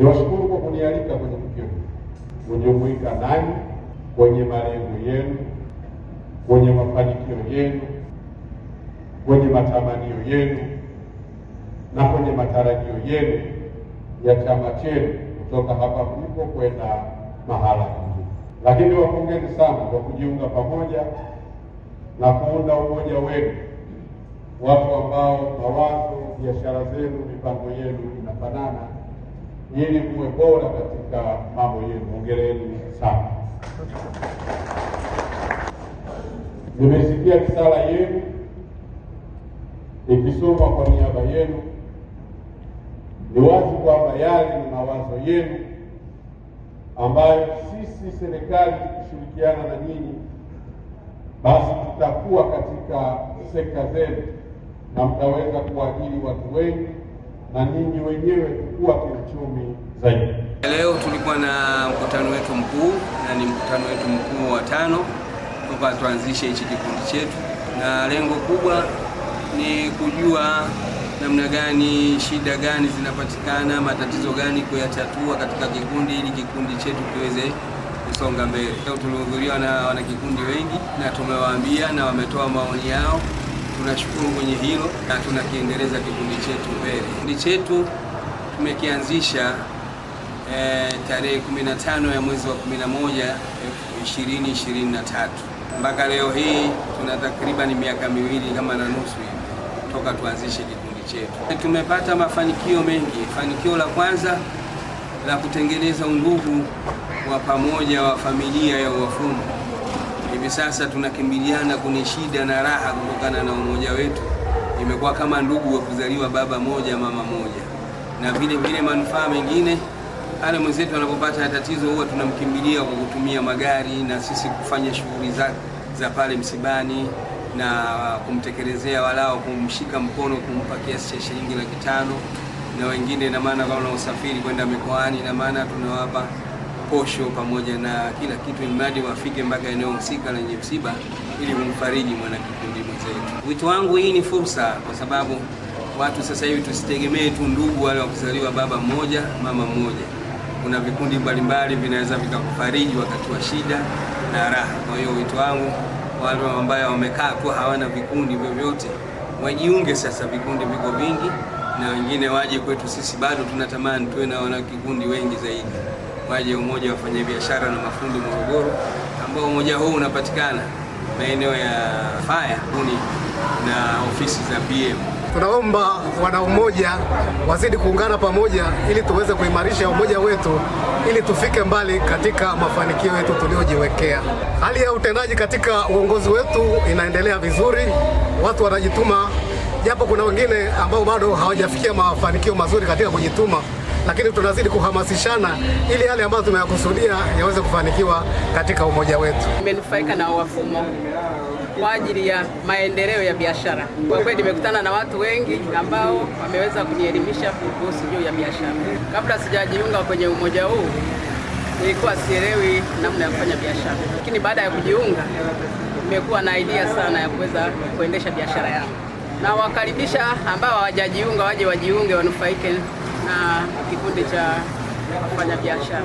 Niwashukuru kwa kunialika kwenye tukio hili, kujumuika nanyi kwenye malengo yenu, kwenye mafanikio yenu, kwenye matamanio yenu na kwenye matarajio yenu ya chama chenu kutoka hapa mlipo kwenda mahala pengine. Lakini wapongezi sana kwa kujiunga pamoja na kuunda umoja wenu, watu ambao mawazo, biashara zenu, mipango yenu inafanana, ili muwe bora katika mambo yenu. Hongereni sana. Nimesikia risala yenu ikisoma kwa niaba yenu. Ni wazi kwamba yale ni mawazo yenu ambayo sisi serikali tukishirikiana na nyinyi, basi tutakuwa katika sekta zenu na mtaweza kuajiri watu wengi na nyinyi wenyewe kukua kiuchumi zaidi. Leo tulikuwa na mkutano wetu mkuu, na ni mkutano wetu mkuu wa 5 toka tuanzishe hichi kikundi chetu, na lengo kubwa ni kujua namna gani, shida gani zinapatikana, matatizo gani kuyatatua katika kikundi, ili kikundi chetu kiweze kusonga mbele. Leo tulihudhuriwa na wanakikundi wengi na tumewaambia na wametoa maoni yao. Tunashukuru kwenye hilo na tunakiendeleza kikundi chetu mbele. Kikundi chetu tumekianzisha tarehe 15 ya mwezi wa 11 2023. Mpaka leo hii tuna takriban miaka 2 kama na nusu hivi toka tuanzishe kikundi chetu. Tumepata mafanikio mengi. Fanikio la kwanza la kutengeneza undugu wa pamoja wa familia ya Uwafumo. Hivi sasa tunakimbiliana kwenye shida na raha kutokana na umoja wetu. Imekuwa kama ndugu wa kuzaliwa baba moja mama moja. Na vile vile manufaa mengine, pale mwenzetu anapopata tatizo huwa tunamkimbilia kwa kutumia magari na sisi kufanya shughuli za pale msibani na kumtekelezea, walao kumshika mkono, kumpa kiasi cha shilingi 500, na wengine na maana kama usafiri kwenda mikoani, na maana tunawapa posho pamoja na kila kitu, imradi wafike mpaka eneo husika lenye msiba ili kumfariji mwanakikundi mwenzetu. Wito wangu, hii ni fursa, kwa sababu watu sasa hivi tusitegemee tu ndugu wale wa kuzaliwa baba mmoja mama mmoja. Kuna vikundi mbalimbali vinaweza vikakufariji wakati wa shida na raha. Kwa hiyo wito wangu, wale ambao wamekaa tu hawana vikundi vyovyote, wajiunge sasa. Vikundi viko vingi na wengine waje kwetu. Sisi bado tunatamani tuwe na wanakikundi wengi zaidi. Waje umoja wa wafanyabiashara na mafundi Morogoro, ambao umoja huu unapatikana maeneo ya Faya na ofisi za BM. Tunaomba wana umoja wazidi kuungana pamoja ili tuweze kuimarisha umoja wetu ili tufike mbali katika mafanikio yetu tuliojiwekea. Hali ya utendaji katika uongozi wetu inaendelea vizuri, watu wanajituma, japo kuna wengine ambao bado hawajafikia mafanikio mazuri katika kujituma, lakini tunazidi kuhamasishana ili yale ambayo tumeyakusudia yaweze kufanikiwa katika umoja wetu. Nimenufaika na Uwafumo kwa ajili ya maendeleo ya biashara. Kwa kweli nimekutana na watu wengi ambao wameweza kunielimisha kuhusu juu ya biashara. Kabla sijajiunga kwenye umoja huu, nilikuwa sielewi namna ya kufanya biashara, lakini baada ya kujiunga nimekuwa na idea sana ya kuweza kuendesha biashara yangu. Na wakaribisha ambao hawajajiunga waje wajiunge, wanufaike na kikundi cha wafanya biashara.